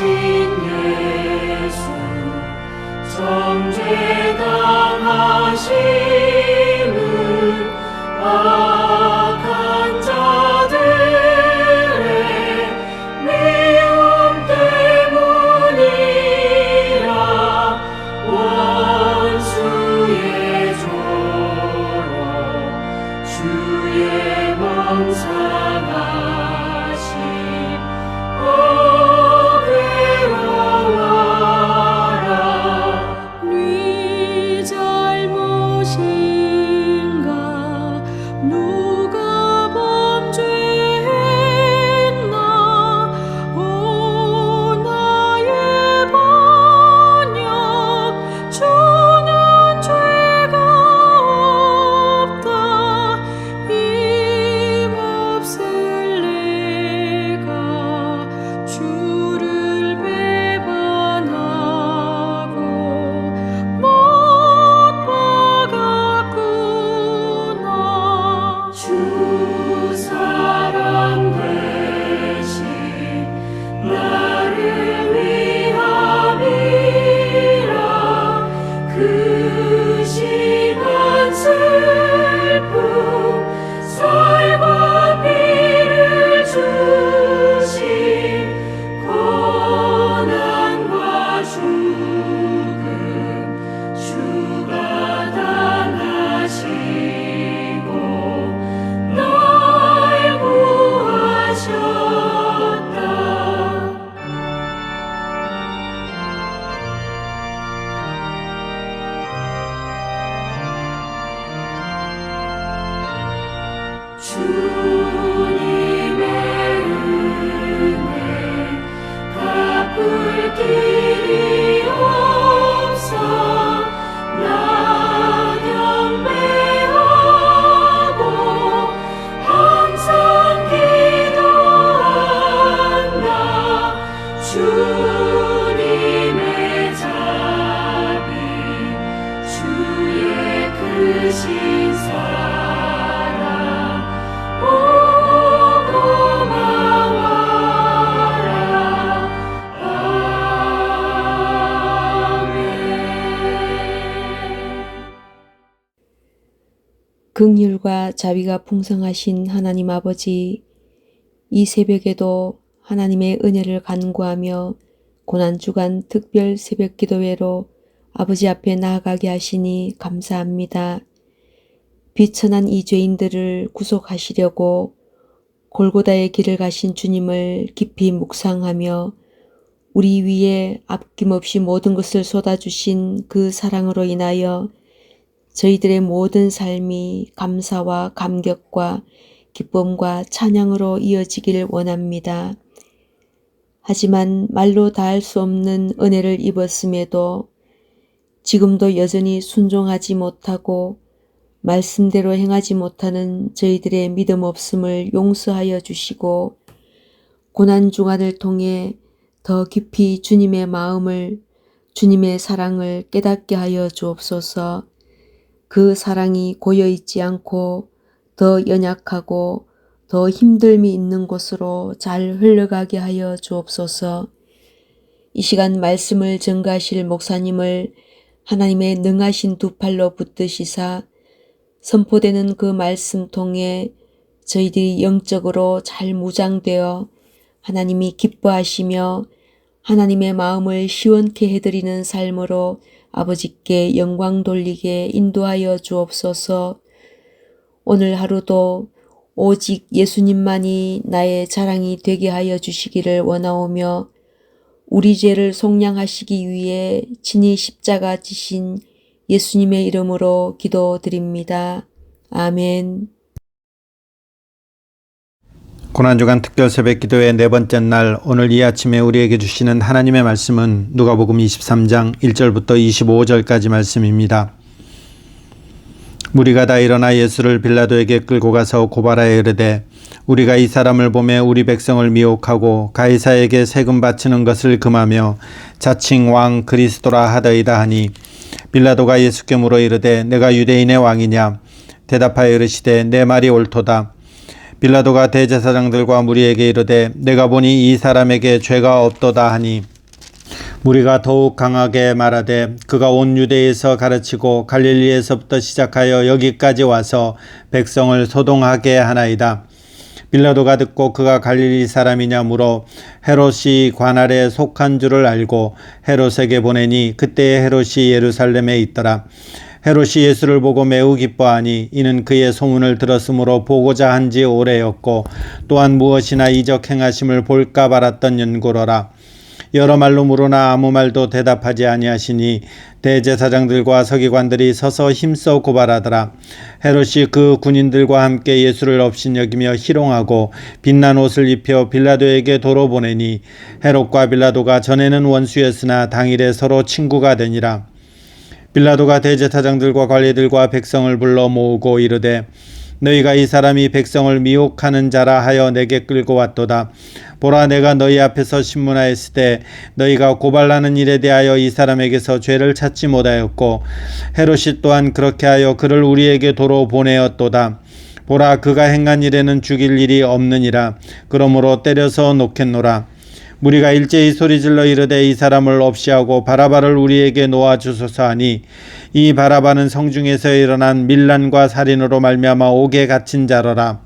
예수 정죄당하심은 악한 자들의 미움 때문이라. 원수의 조로 주의 멍상하심 괴로워라. 네 잘못인가 누가 범죄했나. 오 나의 번영 주는 죄가 없다. 힘없을 내가 주를 배반하고 못 박았구나. 주 사랑 되신 나를 위함이라. 그 심한 슬픔 살과 피를 주신 고난과 죽음 주가 당하시고 날 구하셨다. 주님의 은혜 갚을 길이 없어 나 경배하고 항상 기도한다. 주님의 자비 주의 크신 사랑 오 고마워라. 아멘. 긍휼과 자비가 풍성하신 하나님 아버지, 이 새벽에도 하나님의 은혜를 간구하며 고난주간 특별 새벽 기도회로 아버지 앞에 나아가게 하시니 감사합니다. 비천한 이 죄인들을 구속하시려고 골고다의 길을 가신 주님을 깊이 묵상하며 우리 위에 아낌없이 모든 것을 쏟아주신 그 사랑으로 인하여 저희들의 모든 삶이 감사와 감격과 기쁨과 찬양으로 이어지길 원합니다. 하지만 말로 다할 수 없는 은혜를 입었음에도 지금도 여전히 순종하지 못하고 말씀대로 행하지 못하는 저희들의 믿음 없음을 용서하여 주시고 고난주간을 통해 더 깊이 주님의 마음을, 주님의 사랑을 깨닫게 하여 주옵소서. 그 사랑이 고여있지 않고 더 연약하고 더 힘듦이 있는 곳으로 잘 흘러가게 하여 주옵소서. 이 시간 말씀을 전가하실 목사님을 하나님의 능하신 두 팔로 붙드시사 선포되는 그 말씀 통해 저희들이 영적으로 잘 무장되어 하나님이 기뻐하시며 하나님의 마음을 시원케 해드리는 삶으로 아버지께 영광 돌리게 인도하여 주옵소서. 오늘 하루도 오직 예수님만이 나의 자랑이 되게 하여 주시기를 원하오며 우리 죄를 속량하시기 위해 친히 십자가 지신 예수님의 이름으로 기도드립니다. 아멘. 고난주간 특별 새벽 기도의 네 번째 날, 오늘 이 아침에 우리에게 주시는 하나님의 말씀은 누가복음 23장 1절부터 25절까지 말씀입니다. 무리가 다 일어나 예수를 빌라도에게 끌고 가서 고발하여 이르되 우리가 이 사람을 보매 우리 백성을 미혹하고 가이사에게 세금 바치는 것을 금하며 자칭 왕 그리스도라 하더이다 하니 빌라도가 예수께 물어 이르되 내가 유대인의 왕이냐? 대답하여 이르시되 내 말이 옳도다. 빌라도가 대제사장들과 무리에게 이르되 내가 보니 이 사람에게 죄가 없도다 하니 무리가 더욱 강하게 말하되 그가 온 유대에서 가르치고 갈릴리에서부터 시작하여 여기까지 와서 백성을 소동하게 하나이다. 빌라도가 듣고 그가 갈릴리 사람이냐 물어 헤롯이 관할에 속한 줄을 알고 헤롯에게 보내니 그때에 헤롯이 예루살렘에 있더라. 헤롯이 예수를 보고 매우 기뻐하니 이는 그의 소문을 들었으므로 보고자 한지 오래였고 또한 무엇이나 이적 행하심을 볼까 말았던 연고로라. 여러 말로 물으나 아무 말도 대답하지 아니하시니 대제사장들과 서기관들이 서서 힘써 고발하더라. 헤롯이 그 군인들과 함께 예수를 업신여기며 희롱하고 빛난 옷을 입혀 빌라도에게 도로 보내니 헤롯과 빌라도가 전에는 원수였으나 당일에 서로 친구가 되니라. 빌라도가 대제사장들과 관리들과 백성을 불러 모으고 이르되 너희가 이 사람이 백성을 미혹하는 자라 하여 내게 끌고 왔도다. 보라, 내가 너희 앞에서 신문하였을 때 너희가 고발하는 일에 대하여 이 사람에게서 죄를 찾지 못하였고 헤롯이 또한 그렇게 하여 그를 우리에게 도로 보내었도다. 보라, 그가 행한 일에는 죽일 일이 없느니라. 그러므로 때려서 놓겠노라. 무리가 일제히 소리질러 이르되 이 사람을 없이하고 바라바를 우리에게 놓아주소서 하니 이 바라바는 성중에서 일어난 밀란과 살인으로 말미암아 옥에 갇힌 자로라.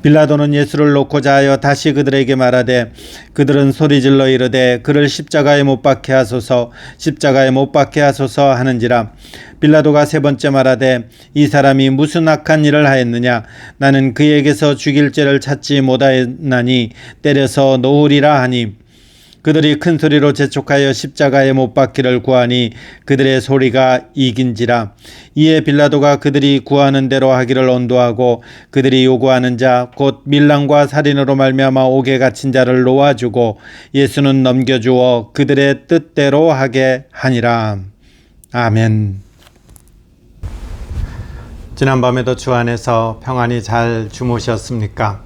빌라도는 예수를 놓고자 하여 다시 그들에게 말하되 그들은 소리질러 이르되 그를 십자가에 못 박게 하소서 십자가에 못 박게 하소서 하는지라. 빌라도가 세 번째 말하되 이 사람이 무슨 악한 일을 하였느냐. 나는 그에게서 죽일 죄를 찾지 못하였나니 때려서 놓으리라 하니 그들이 큰 소리로 재촉하여 십자가에 못 박기를 구하니 그들의 소리가 이긴지라. 이에 빌라도가 그들이 구하는 대로 하기를 언도하고 그들이 요구하는 자 곧 밀란과 살인으로 말미암아 옥에 갇힌 자를 놓아주고 예수는 넘겨주어 그들의 뜻대로 하게 하니라. 아멘. 지난밤에도 주 안에서 평안히 잘 주무셨습니까?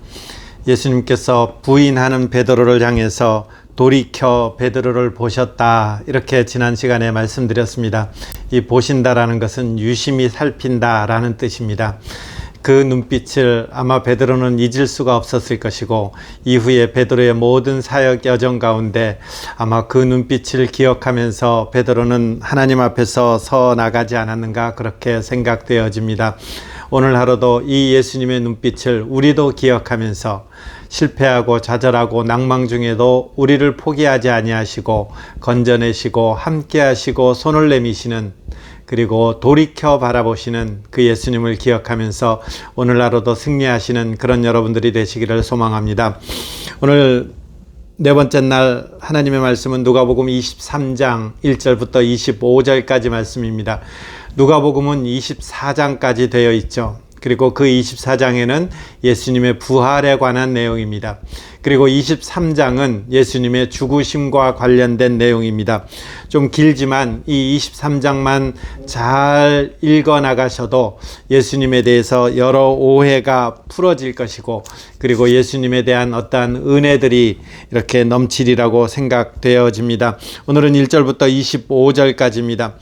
예수님께서 부인하는 베드로를 향해서 돌이켜 베드로를 보셨다, 이렇게 지난 시간에 말씀드렸습니다. 이 보신다라는 것은 유심히 살핀다라는 뜻입니다. 그 눈빛을 아마 베드로는 잊을 수가 없었을 것이고 이후에 베드로의 모든 사역 여정 가운데 아마 그 눈빛을 기억하면서 베드로는 하나님 앞에서 서 나가지 않았는가, 그렇게 생각되어집니다. 오늘 하루도 이 예수님의 눈빛을 우리도 기억하면서 실패하고 좌절하고 낭망 중에도 우리를 포기하지 아니하시고 건져내시고 함께하시고 손을 내미시는, 그리고 돌이켜 바라보시는 그 예수님을 기억하면서 오늘 하루도 승리하시는 그런 여러분들이 되시기를 소망합니다. 오늘 네 번째 날 하나님의 말씀은 누가복음 23장 1절부터 25절까지 말씀입니다. 누가복음은 24장까지 되어 있죠. 그리고 그 24장에는 예수님의 부활에 관한 내용입니다. 그리고 23장은 예수님의 죽으심과 관련된 내용입니다. 좀 길지만 이 23장만 잘 읽어 나가셔도 예수님에 대해서 여러 오해가 풀어질 것이고, 그리고 예수님에 대한 어떠한 은혜들이 이렇게 넘치리라고 생각되어집니다. 오늘은 1절부터 25절까지입니다.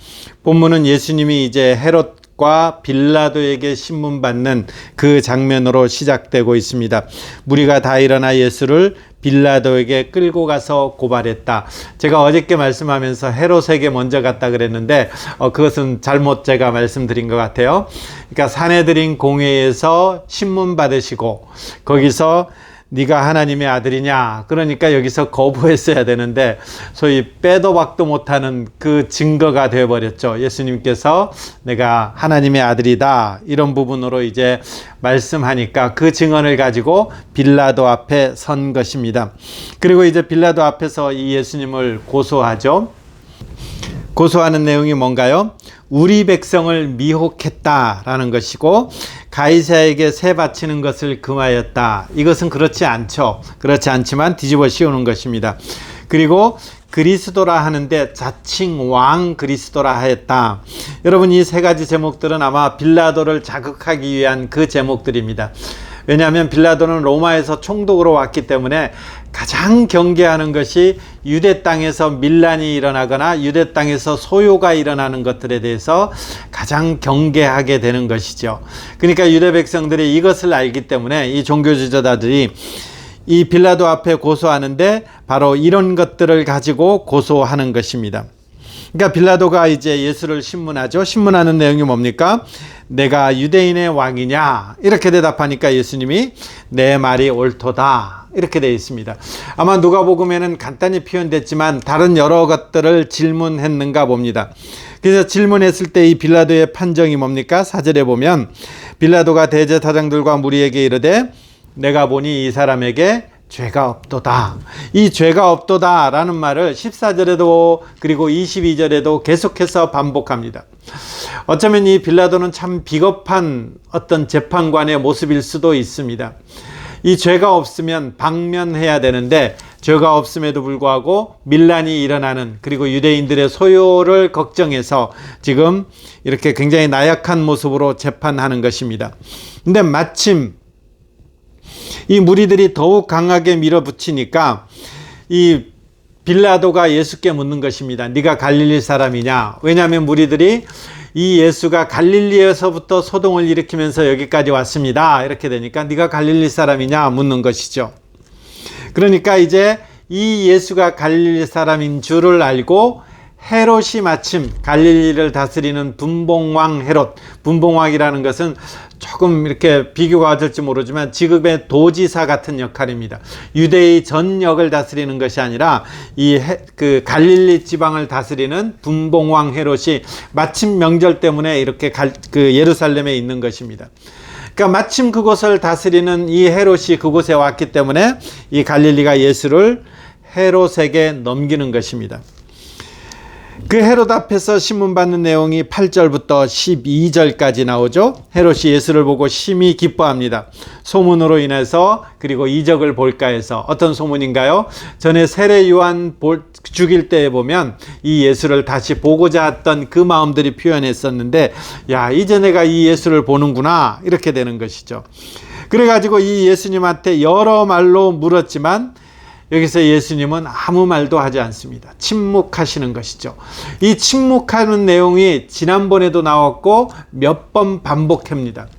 본문은 예수님이 이제 헤롯과 빌라도에게 신문받는 그 장면으로 시작되고 있습니다. 무리가 다 일어나 예수를 빌라도에게 끌고 가서 고발했다. 제가 어저께 말씀하면서 헤롯에게 먼저 갔다 그랬는데 그것은 잘못 제가 말씀드린 것 같아요. 그러니까 사내들인 공회에서 신문 받으시고 거기서 네가 하나님의 아들이냐, 그러니까 여기서 거부했어야 되는데 소위 빼도 박도 못하는 그 증거가 되어버렸죠. 예수님께서 내가 하나님의 아들이다, 이런 부분으로 이제 말씀하니까 그 증언을 가지고 빌라도 앞에 선 것입니다. 그리고 이제 빌라도 앞에서 이 예수님을 고소하죠. 고소하는 내용이 뭔가요? 우리 백성을 미혹했다라는 것이고 가이사에게 세 바치는 것을 금하였다. 이것은 그렇지 않죠. 그렇지 않지만 뒤집어 씌우는 것입니다. 그리고 그리스도라 하는데 자칭 왕 그리스도라 하였다. 여러분, 이 세 가지 제목들은 아마 빌라도를 자극하기 위한 그 제목들입니다. 왜냐하면 빌라도는 로마에서 총독으로 왔기 때문에 가장 경계하는 것이 유대 땅에서 밀란이 일어나거나 유대 땅에서 소요가 일어나는 것들에 대해서 가장 경계하게 되는 것이죠. 그러니까 유대 백성들이 이것을 알기 때문에 이 종교 지도자들이 이 빌라도 앞에 고소하는데 바로 이런 것들을 가지고 고소하는 것입니다. 그러니까 빌라도가 이제 예수를 신문하죠. 신문하는 내용이 뭡니까? 내가 유대인의 왕이냐? 이렇게 대답하니까 예수님이 내 말이 옳도다. 이렇게 되어 있습니다. 아마 누가복음에는 간단히 표현됐지만 다른 여러 것들을 질문했는가 봅니다. 그래서 질문했을 때 이 빌라도의 판정이 뭡니까? 4절에 보면 빌라도가 대제사장들과 무리에게 이르되 내가 보니 이 사람에게 죄가 없도다. 이 죄가 없도다 라는 말을 14절에도 그리고 22절에도 계속해서 반복합니다. 어쩌면 이 빌라도는 참 비겁한 어떤 재판관의 모습일 수도 있습니다. 이 죄가 없으면 방면해야 되는데 죄가 없음에도 불구하고 밀란이 일어나는, 그리고 유대인들의 소요를 걱정해서 지금 이렇게 굉장히 나약한 모습으로 재판하는 것입니다. 근데 마침 이 무리들이 더욱 강하게 밀어붙이니까 이 빌라도가 예수께 묻는 것입니다. 네가 갈릴리 사람이냐? 왜냐하면 무리들이 이 예수가 갈릴리에서부터 소동을 일으키면서 여기까지 왔습니다. 이렇게 되니까 네가 갈릴리 사람이냐? 묻는 것이죠. 그러니까 이제 이 예수가 갈릴리 사람인 줄을 알고 헤롯이 마침 갈릴리를 다스리는 분봉왕 헤롯, 분봉왕이라는 것은 조금 이렇게 비교가 될지 모르지만 지금의 도지사 같은 역할입니다. 유대의 전역을 다스리는 것이 아니라 그 갈릴리 지방을 다스리는 분봉왕 헤롯이 마침 명절 때문에 이렇게 그 예루살렘에 있는 것입니다. 그러니까 마침 그곳을 다스리는 이 헤롯이 그곳에 왔기 때문에 이 갈릴리가 예수를 헤롯에게 넘기는 것입니다. 그 헤롯 앞에서 신문받는 내용이 8절부터 12절까지 나오죠. 헤롯이 예수를 보고 심히 기뻐합니다. 소문으로 인해서, 그리고 이적을 볼까 해서. 어떤 소문인가요? 전에 세례 요한 죽일 때에 보면 이 예수를 다시 보고자 했던 그 마음들이 표현했었는데, 야, 이제 내가 이 예수를 보는구나, 이렇게 되는 것이죠. 그래가지고 이 예수님한테 여러 말로 물었지만 여기서 예수님은 아무 말도 하지 않습니다. 침묵하시는 것이죠. 이 침묵하는 내용이 지난번에도 나왔고 몇 번 반복합니다.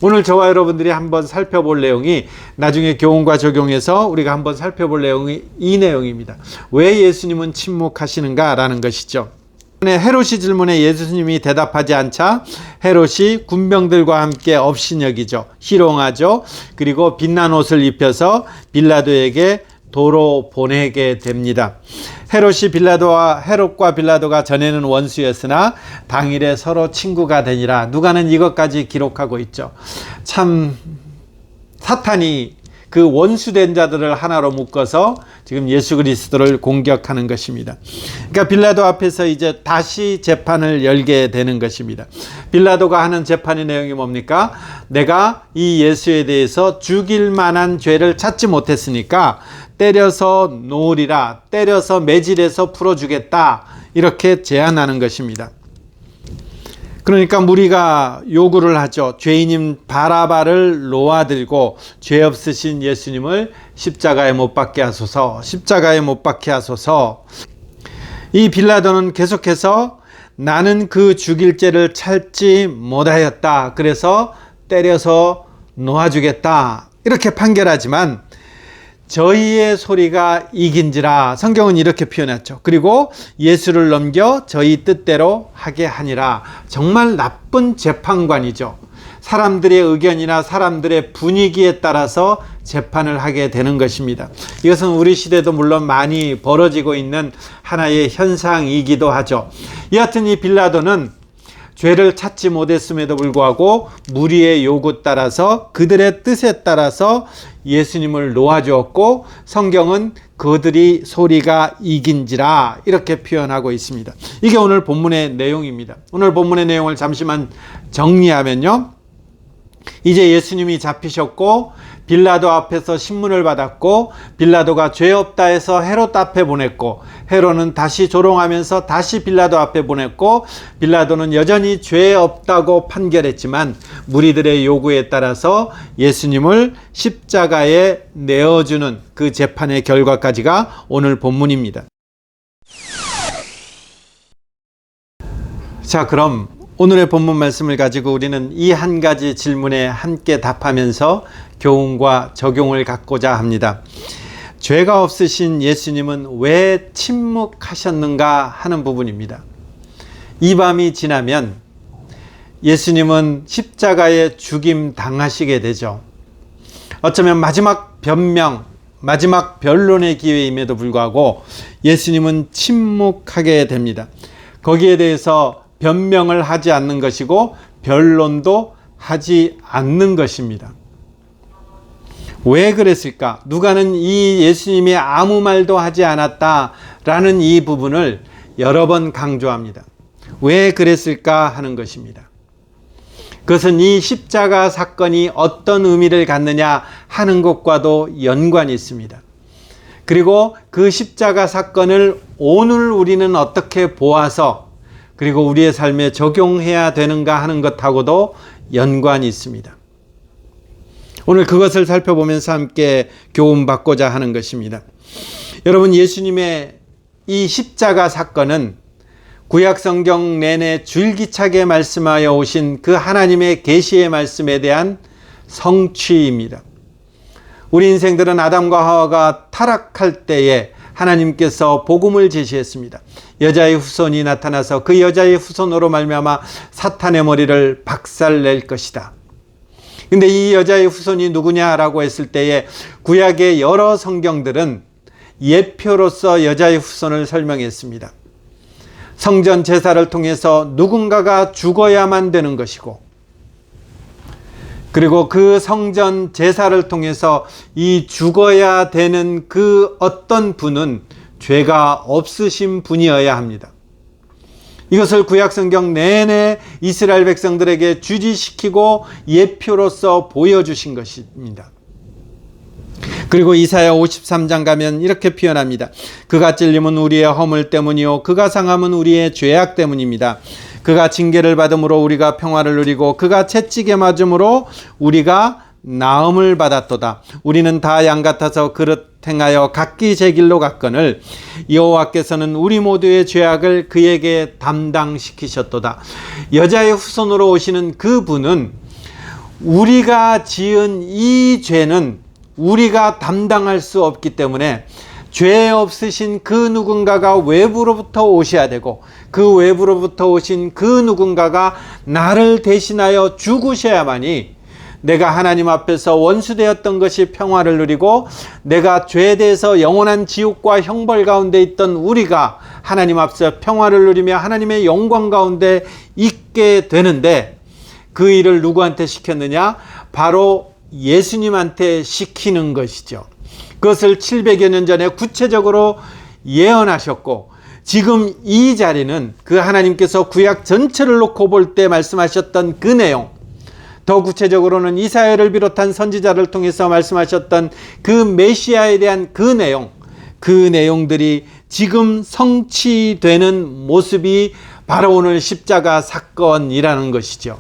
오늘 저와 여러분들이 한번 살펴볼 내용이, 나중에 교훈과 적용해서 우리가 한번 살펴볼 내용이 이 내용입니다. 왜 예수님은 침묵하시는가 라는 것이죠. 헤롯이 질문에 예수님이 대답하지 않자 헤롯이 군병들과 함께 업신여기죠. 희롱하죠. 그리고 빛난 옷을 입혀서 빌라도에게 도로 보내게 됩니다. 헤롯과 빌라도가 전에는 원수였으나 당일에 서로 친구가 되니라. 누가는 이것까지 기록하고 있죠. 참 사탄이 그 원수된 자들을 하나로 묶어서 지금 예수 그리스도를 공격하는 것입니다. 그러니까 빌라도 앞에서 이제 다시 재판을 열게 되는 것입니다. 빌라도가 하는 재판의 내용이 뭡니까? 내가 이 예수에 대해서 죽일 만한 죄를 찾지 못했으니까 때려서 놓으리라, 때려서 매질해서 풀어주겠다, 이렇게 제안하는 것입니다. 그러니까 무리가 요구를 하죠. 죄인인 바라바를 놓아들고 죄 없으신 예수님을 십자가에 못 박게 하소서, 십자가에 못 박게 하소서. 이 빌라도는 계속해서 나는 그 죽일 죄를 찾지 못하였다, 그래서 때려서 놓아주겠다, 이렇게 판결하지만 저희의 소리가 이긴지라, 성경은 이렇게 표현했죠. 그리고 예수를 넘겨 저희 뜻대로 하게 하니라. 정말 나쁜 재판관이죠. 사람들의 의견이나 사람들의 분위기에 따라서 재판을 하게 되는 것입니다. 이것은 우리 시대도 물론 많이 벌어지고 있는 하나의 현상이기도 하죠. 여하튼 이 빌라도는 죄를 찾지 못했음에도 불구하고 무리의 요구 따라서, 그들의 뜻에 따라서 예수님을 놓아주었고, 성경은 그들이 소리가 이긴지라 이렇게 표현하고 있습니다. 이게 오늘 본문의 내용입니다. 오늘 본문의 내용을 잠시만 정리하면요, 이제 예수님이 잡히셨고 빌라도 앞에서 신문을 받았고 빌라도가 죄 없다 해서 헤롯 앞에 보냈고 헤롯은 다시 조롱하면서 다시 빌라도 앞에 보냈고 빌라도는 여전히 죄 없다고 판결했지만 무리들의 요구에 따라서 예수님을 십자가에 내어주는 그 재판의 결과까지가 오늘 본문입니다. 자, 그럼 오늘의 본문 말씀을 가지고 우리는 이 한 가지 질문에 함께 답하면서 교훈과 적용을 갖고자 합니다. 죄가 없으신 예수님은 왜 침묵하셨는가 하는 부분입니다. 이 밤이 지나면 예수님은 십자가에 죽임 당하시게 되죠. 어쩌면 마지막 변명, 마지막 변론의 기회임에도 불구하고 예수님은 침묵하게 됩니다. 거기에 대해서 변명을 하지 않는 것이고 변론도 하지 않는 것입니다. 왜 그랬을까? 누가는 이 예수님이 아무 말도 하지 않았다라는 이 부분을 여러 번 강조합니다. 왜 그랬을까 하는 것입니다. 그것은 이 십자가 사건이 어떤 의미를 갖느냐 하는 것과도 연관이 있습니다. 그리고 그 십자가 사건을 오늘 우리는 어떻게 보아서 그리고 우리의 삶에 적용해야 되는가 하는 것하고도 연관이 있습니다. 오늘 그것을 살펴보면서 함께 교훈받고자 하는 것입니다. 여러분, 예수님의 이 십자가 사건은 구약 성경 내내 줄기차게 말씀하여 오신 그 하나님의 계시의 말씀에 대한 성취입니다. 우리 인생들은 아담과 하와가 타락할 때에 하나님께서 복음을 제시했습니다. 여자의 후손이 나타나서 그 여자의 후손으로 말미암아 사탄의 머리를 박살낼 것이다. 근데 이 여자의 후손이 누구냐라고 했을 때에 구약의 여러 성경들은 예표로서 여자의 후손을 설명했습니다. 성전 제사를 통해서 누군가가 죽어야만 되는 것이고, 그리고 그 성전 제사를 통해서 이 죽어야 되는 그 어떤 분은 죄가 없으신 분이어야 합니다. 이것을 구약 성경 내내 이스라엘 백성들에게 주지시키고 예표로서 보여주신 것입니다. 그리고 이사야 53장 가면 이렇게 표현합니다. 그가 찔림은 우리의 허물 때문이요 그가 상함은 우리의 죄악 때문입니다. 그가 징계를 받음으로 우리가 평화를 누리고 그가 채찍에 맞음으로 우리가 나음을 받았도다. 우리는 다 양 같아서 그릇 행하여 각기 제 길로 갔거늘 여호와께서는 우리 모두의 죄악을 그에게 담당시키셨도다. 여자의 후손으로 오시는 그 분은 우리가 지은 이 죄는 우리가 담당할 수 없기 때문에 죄 없으신 그 누군가가 외부로부터 오셔야 되고 그 외부로부터 오신 그 누군가가 나를 대신하여 죽으셔야만이 내가 하나님 앞에서 원수되었던 것이 평화를 누리고 내가 죄에 대해서 영원한 지옥과 형벌 가운데 있던 우리가 하나님 앞에서 평화를 누리며 하나님의 영광 가운데 있게 되는데, 그 일을 누구한테 시켰느냐? 바로 예수님한테 시키는 것이죠. 그것을 700여 년 전에 구체적으로 예언하셨고, 지금 이 자리는 그 하나님께서 구약 전체를 놓고 볼 때 말씀하셨던 그 내용, 더 구체적으로는 이사야를 비롯한 선지자를 통해서 말씀하셨던 그 메시아에 대한 그 내용, 그 내용들이 지금 성취되는 모습이 바로 오늘 십자가 사건이라는 것이죠.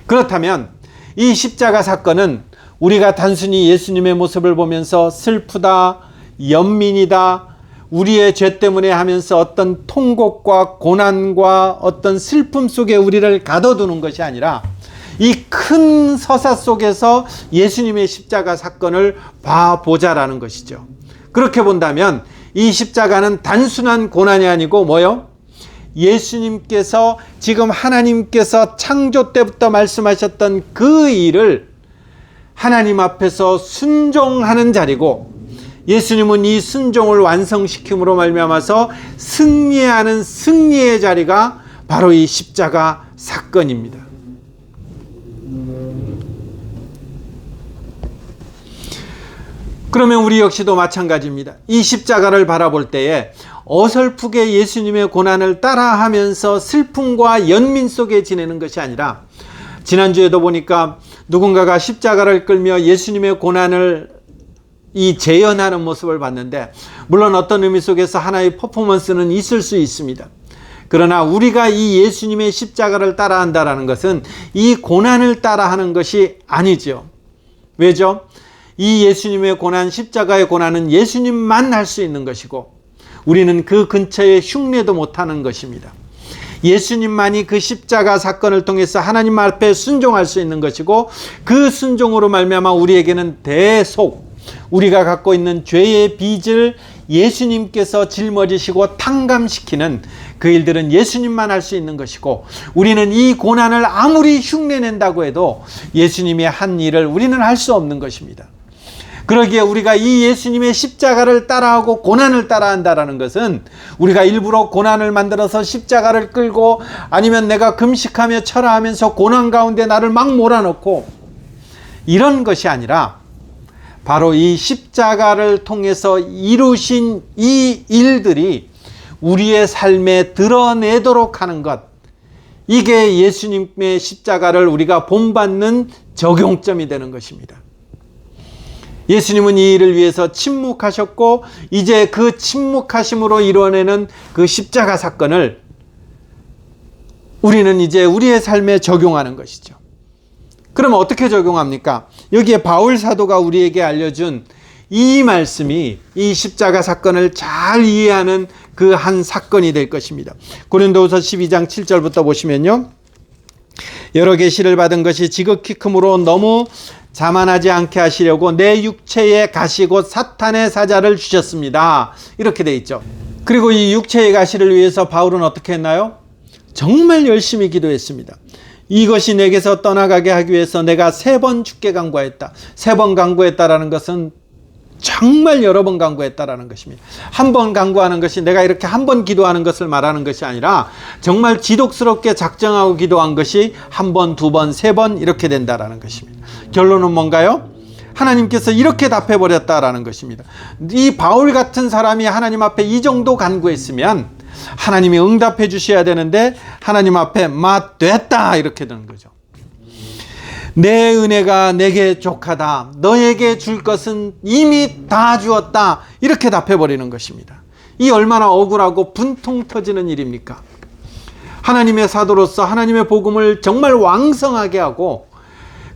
그렇다면 이 십자가 사건은 우리가 단순히 예수님의 모습을 보면서 슬프다, 연민이다, 우리의 죄 때문에 하면서 어떤 통곡과 고난과 어떤 슬픔 속에 우리를 가둬두는 것이 아니라 이 큰 서사 속에서 예수님의 십자가 사건을 봐보자라는 것이죠. 그렇게 본다면 이 십자가는 단순한 고난이 아니고 뭐요? 예수님께서 지금 하나님께서 창조 때부터 말씀하셨던 그 일을 하나님 앞에서 순종하는 자리고, 예수님은 이 순종을 완성시킴으로 말미암아서 승리하는 승리의 자리가 바로 이 십자가 사건입니다. 그러면 우리 역시도 마찬가지입니다. 이 십자가를 바라볼 때에 어설프게 예수님의 고난을 따라하면서 슬픔과 연민 속에 지내는 것이 아니라, 지난주에도 보니까 누군가가 십자가를 끌며 예수님의 고난을 재현하는 모습을 봤는데, 물론 어떤 의미 속에서 하나의 퍼포먼스는 있을 수 있습니다. 그러나 우리가 이 예수님의 십자가를 따라한다는 것은 이 고난을 따라하는 것이 아니죠. 왜죠? 이 예수님의 고난, 십자가의 고난은 예수님만 할 수 있는 것이고 우리는 그 근처에 흉내도 못하는 것입니다. 예수님만이 그 십자가 사건을 통해서 하나님 앞에 순종할 수 있는 것이고, 그 순종으로 말미암아 우리에게는 대속, 우리가 갖고 있는 죄의 빚을 예수님께서 짊어지시고 탕감시키는 그 일들은 예수님만 할 수 있는 것이고, 우리는 이 고난을 아무리 흉내낸다고 해도 예수님이 한 일을 우리는 할 수 없는 것입니다. 그러기에 우리가 이 예수님의 십자가를 따라하고 고난을 따라한다는 것은, 우리가 일부러 고난을 만들어서 십자가를 끌고, 아니면 내가 금식하며 철화하면서 고난 가운데 나를 막 몰아넣고 이런 것이 아니라, 바로 이 십자가를 통해서 이루신 이 일들이 우리의 삶에 드러내도록 하는 것, 이게 예수님의 십자가를 우리가 본받는 적용점이 되는 것입니다. 예수님은 이 일을 위해서 침묵하셨고, 이제 그 침묵하심으로 이루어내는 그 십자가 사건을 우리는 이제 우리의 삶에 적용하는 것이죠. 그러면 어떻게 적용합니까? 여기에 바울 사도가 우리에게 알려준 이 말씀이 이 십자가 사건을 잘 이해하는 그 한 사건이 될 것입니다. 고린도후서 12장 7절부터 보시면요, 여러 계시를 받은 것이 지극히 크므로 너무 자만하지 않게 하시려고 내 육체에 가시고 사탄의 사자를 주셨습니다. 이렇게 돼 있죠. 그리고 이 육체의 가시를 위해서 바울은 어떻게 했나요? 정말 열심히 기도했습니다. 이것이 내게서 떠나가게 하기 위해서 내가 3번 죽게 간구하였다. 3번 간구했다라는 것은 정말 여러 번 간구했다라는 것입니다. 한 번 간구하는 것이 내가 이렇게 한 번 기도하는 것을 말하는 것이 아니라, 정말 지독스럽게 작정하고 기도한 것이 1번, 2번, 3번 이렇게 된다라는 것입니다. 결론은 뭔가요? 하나님께서 이렇게 답해버렸다라는 것입니다. 이 바울 같은 사람이 하나님 앞에 이 정도 간구했으면 하나님이 응답해 주셔야 되는데, 하나님 앞에 됐다 이렇게 되는 거죠. 내 은혜가 내게 족하다, 너에게 줄 것은 이미 다 주었다, 이렇게 답해버리는 것입니다. 이 얼마나 억울하고 분통 터지는 일입니까? 하나님의 사도로서 하나님의 복음을 정말 왕성하게 하고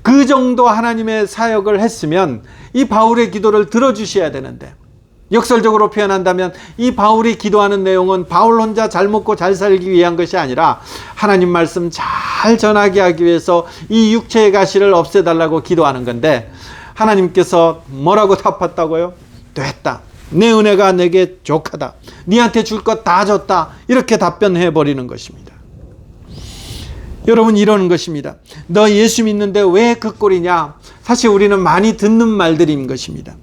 그 정도 하나님의 사역을 했으면 이 바울의 기도를 들어주셔야 되는데, 역설적으로 표현한다면 이 바울이 기도하는 내용은 바울 혼자 잘 먹고 잘 살기 위한 것이 아니라 하나님 말씀 잘 전하게 하기 위해서 이 육체의 가시를 없애달라고 기도하는 건데, 하나님께서 뭐라고 답했다고요? 됐다, 내 은혜가 내게 족하다, 니한테 줄 것 다 줬다, 이렇게 답변해 버리는 것입니다. 여러분, 이러는 것입니다. 너 예수 믿는데 왜 그 꼴이냐? 사실 우리는 많이 듣는 말들인 것입니다.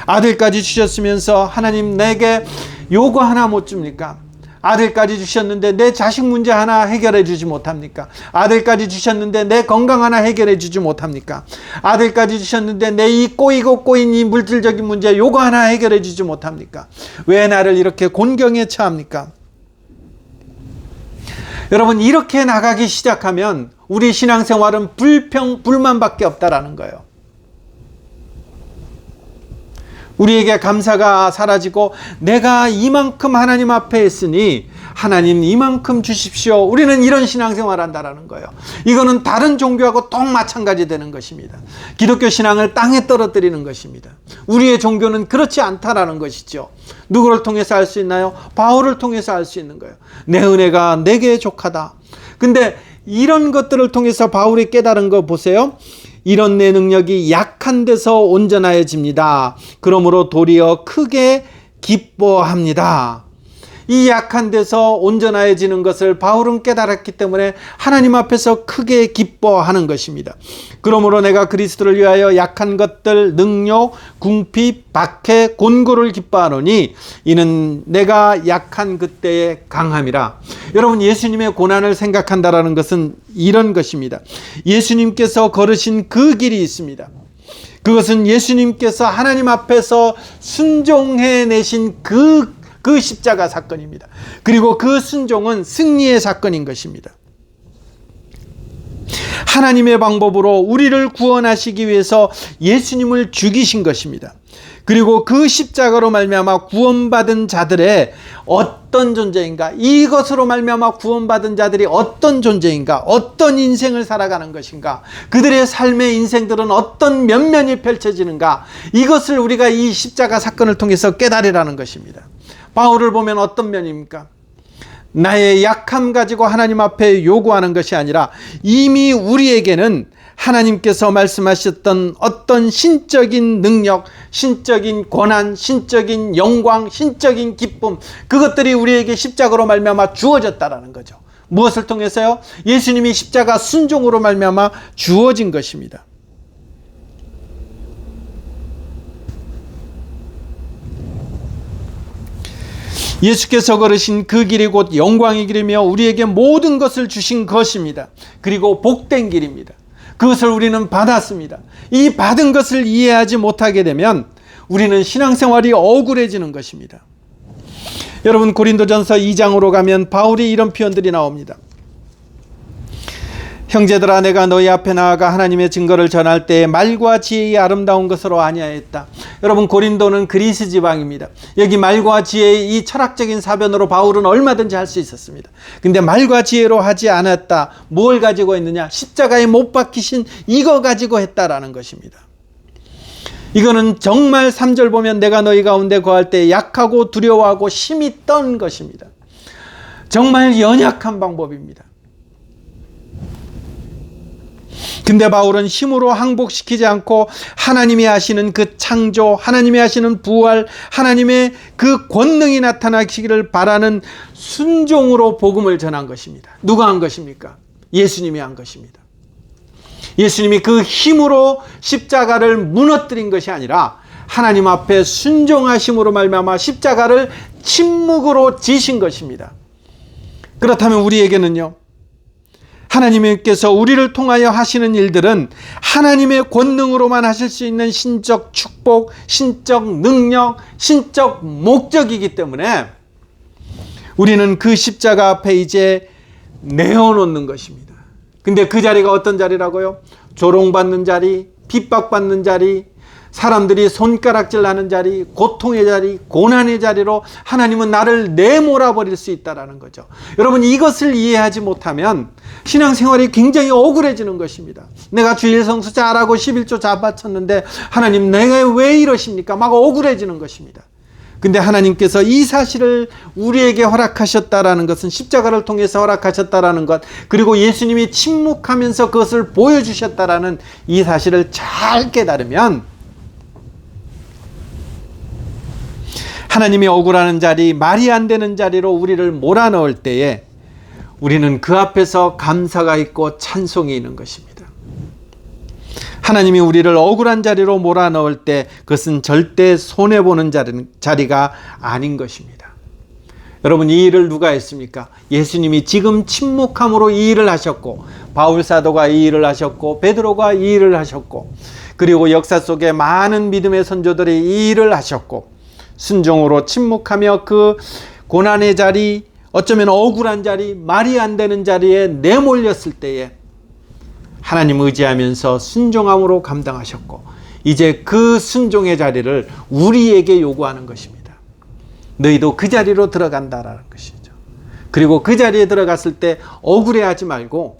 아들까지 주셨으면서 하나님 내게 요거 하나 못 줍니까? 아들까지 주셨는데 내 자식 문제 하나 해결해 주지 못합니까? 아들까지 주셨는데 내 건강 하나 해결해 주지 못합니까? 아들까지 주셨는데 내 이 꼬이고 꼬인 이 물질적인 문제 요거 하나 해결해 주지 못합니까? 왜 나를 이렇게 곤경에 처합니까? 여러분, 이렇게 나가기 시작하면 우리 신앙생활은 불만밖에 없다라는 거예요. 우리에게 감사가 사라지고, 내가 이만큼 하나님 앞에 했으니 하나님 이만큼 주십시오, 우리는 이런 신앙생활 한다라는 거예요. 이거는 다른 종교하고 또 마찬가지 되는 것입니다. 기독교 신앙을 땅에 떨어뜨리는 것입니다. 우리의 종교는 그렇지 않다라는 것이죠. 누구를 통해서 알 수 있나요? 바울을 통해서 알 수 있는 거예요. 내 은혜가 내게 족하다. 근데 이런 것들을 통해서 바울이 깨달은 거 보세요. 이런 내 능력이 약한 데서 온전해집니다. 그러므로 도리어 크게 기뻐합니다. 이 약한 데서 온전해지는 것을 바울은 깨달았기 때문에 하나님 앞에서 크게 기뻐하는 것입니다. 그러므로 내가 그리스도를 위하여 약한 것들, 능욕, 궁핍, 박해, 곤고를 기뻐하노니 이는 내가 약한 그때의 강함이라. 여러분, 예수님의 고난을 생각한다라는 것은 이런 것입니다. 예수님께서 걸으신 그 길이 있습니다. 그것은 예수님께서 하나님 앞에서 순종해내신 그 십자가 사건입니다. 그리고 그 순종은 승리의 사건인 것입니다. 하나님의 방법으로 우리를 구원하시기 위해서 예수님을 죽이신 것입니다. 그리고 그 십자가로 말미암아 구원받은 자들의 어떤 존재인가, 이것으로 말미암아 구원받은 자들이 어떤 존재인가, 어떤 인생을 살아가는 것인가, 그들의 삶의 인생들은 어떤 면면이 펼쳐지는가, 이것을 우리가 이 십자가 사건을 통해서 깨달으라는 것입니다. 바울을 보면 어떤 면입니까? 나의 약함 가지고 하나님 앞에 요구하는 것이 아니라 이미 우리에게는 하나님께서 말씀하셨던 어떤 신적인 능력, 신적인 권한, 신적인 영광, 신적인 기쁨, 그것들이 우리에게 십자가로 말미암아 주어졌다라는 거죠. 무엇을 통해서요? 예수님이 십자가 순종으로 말미암아 주어진 것입니다. 예수께서 걸으신 그 길이 곧 영광의 길이며 우리에게 모든 것을 주신 것입니다. 그리고 복된 길입니다. 그것을 우리는 받았습니다. 이 받은 것을 이해하지 못하게 되면 우리는 신앙생활이 억울해지는 것입니다. 여러분, 고린도전서 2장으로 가면 바울이 이런 표현들이 나옵니다. 형제들아, 내가 너희 앞에 나아가 하나님의 증거를 전할 때에 말과 지혜의 아름다운 것으로 아니하였다. 여러분, 고린도는 그리스 지방입니다. 여기 말과 지혜의 이 철학적인 사변으로 바울은 얼마든지 할 수 있었습니다. 근데 말과 지혜로 하지 않았다. 뭘 가지고 했느냐? 십자가에 못 박히신 이거 가지고 했다라는 것입니다. 이거는 정말 3절 보면 내가 너희 가운데 거할 때 약하고 두려워하고 심히 떤 것입니다. 정말 연약한 방법입니다. 근데 바울은 힘으로 항복시키지 않고 하나님이 하시는 그 창조, 하나님이 하시는 부활, 하나님의 그 권능이 나타나시기를 바라는 순종으로 복음을 전한 것입니다. 누가 한 것입니까? 예수님이 한 것입니다. 예수님이 그 힘으로 십자가를 무너뜨린 것이 아니라 하나님 앞에 순종하심으로 말미암아 십자가를 침묵으로 지신 것입니다. 그렇다면 우리에게는요, 하나님께서 우리를 통하여 하시는 일들은 하나님의 권능으로만 하실 수 있는 신적 축복, 신적 능력, 신적 목적이기 때문에 우리는 그 십자가 앞에 이제 내어놓는 것입니다. 근데 그 자리가 어떤 자리라고요? 조롱받는 자리, 핍박받는 자리, 사람들이 손가락질 하는 자리, 고통의 자리, 고난의 자리로 하나님은 나를 내몰아 버릴 수 있다는 거죠. 여러분, 이것을 이해하지 못하면 신앙생활이 굉장히 억울해지는 것입니다. 내가 주일 성수 잘하고 11조 잘 바쳤는데 하나님 내가 왜 이러십니까? 막 억울해지는 것입니다. 근데 하나님께서 이 사실을 우리에게 허락하셨다라는 것은 십자가를 통해서 허락하셨다라는 것, 그리고 예수님이 침묵하면서 그것을 보여주셨다라는 이 사실을 잘 깨달으면 하나님이 억울하는 자리, 말이 안 되는 자리로 우리를 몰아넣을 때에 우리는 그 앞에서 감사가 있고 찬송이 있는 것입니다. 하나님이 우리를 억울한 자리로 몰아넣을 때 그것은 절대 손해보는 자리가 아닌 것입니다. 여러분, 이 일을 누가 했습니까? 예수님이 지금 침묵함으로 이 일을 하셨고, 바울 사도가 이 일을 하셨고, 베드로가 이 일을 하셨고, 그리고 역사 속에 많은 믿음의 선조들이 이 일을 하셨고, 순종으로 침묵하며 그 고난의 자리, 어쩌면 억울한 자리, 말이 안 되는 자리에 내몰렸을 때에 하나님 의지하면서 순종함으로 감당하셨고, 이제 그 순종의 자리를 우리에게 요구하는 것입니다. 너희도 그 자리로 들어간다라는 것이죠. 그리고 그 자리에 들어갔을 때 억울해하지 말고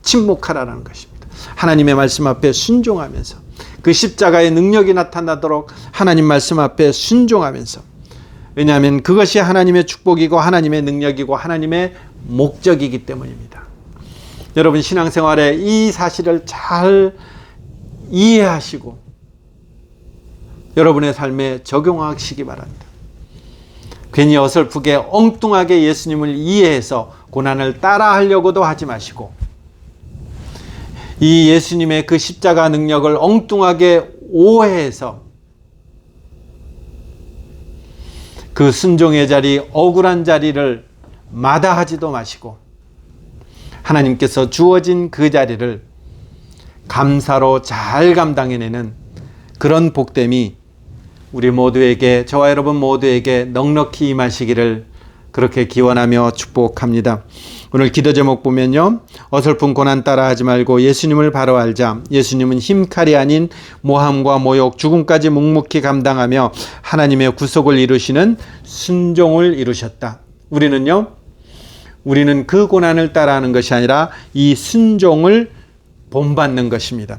침묵하라는 것입니다. 하나님의 말씀 앞에 순종하면서 그 십자가의 능력이 나타나도록 하나님 말씀 앞에 순종하면서, 왜냐하면 그것이 하나님의 축복이고 하나님의 능력이고 하나님의 목적이기 때문입니다. 여러분, 신앙생활에 이 사실을 잘 이해하시고 여러분의 삶에 적용하시기 바랍니다. 괜히 어설프게 엉뚱하게 예수님을 이해해서 고난을 따라하려고도 하지 마시고, 이 예수님의 그 십자가 능력을 엉뚱하게 오해해서 그 순종의 자리, 억울한 자리를 마다하지도 마시고 하나님께서 주어진 그 자리를 감사로 잘 감당해내는 그런 복됨이 우리 모두에게, 저와 여러분 모두에게 넉넉히 임하시기를 그렇게 기원하며 축복합니다. 오늘 기도 제목 보면요. 어설픈 고난 따라하지 말고 예수님을 바로 알자. 예수님은 힘칼이 아닌 모함과 모욕, 죽음까지 묵묵히 감당하며 하나님의 구속을 이루시는 순종을 이루셨다. 우리는 그 고난을 따라하는 것이 아니라 이 순종을 본받는 것입니다.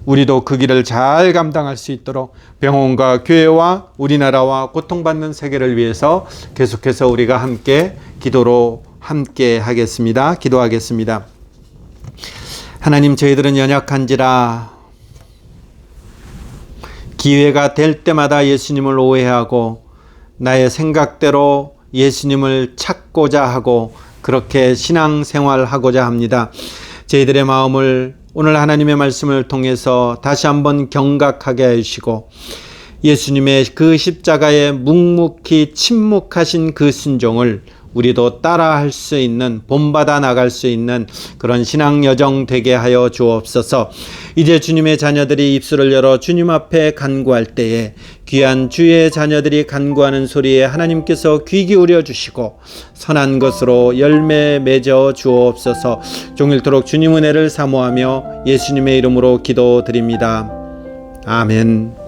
우리도 그 길을 잘 감당할 수 있도록 병원과 교회와 우리나라와 고통받는 세계를 위해서 계속해서 우리가 함께 기도로 함께 하겠습니다. 기도하겠습니다. 하나님, 저희들은 연약한지라 기회가 될 때마다 예수님을 오해하고 나의 생각대로 예수님을 찾고자 하고 그렇게 신앙생활하고자 합니다. 저희들의 마음을 오늘 하나님의 말씀을 통해서 다시 한번 경각하게 해주시고 예수님의 그 십자가에 묵묵히 침묵하신 그 순종을 우리도 따라할 수 있는, 본받아 나갈 수 있는 그런 신앙 여정 되게 하여 주옵소서. 이제 주님의 자녀들이 입술을 열어 주님 앞에 간구할 때에 귀한 주의 자녀들이 간구하는 소리에 하나님께서 귀 기울여 주시고 선한 것으로 열매 맺어 주옵소서. 종일토록 주님 은혜를 사모하며 예수님의 이름으로 기도드립니다. 아멘.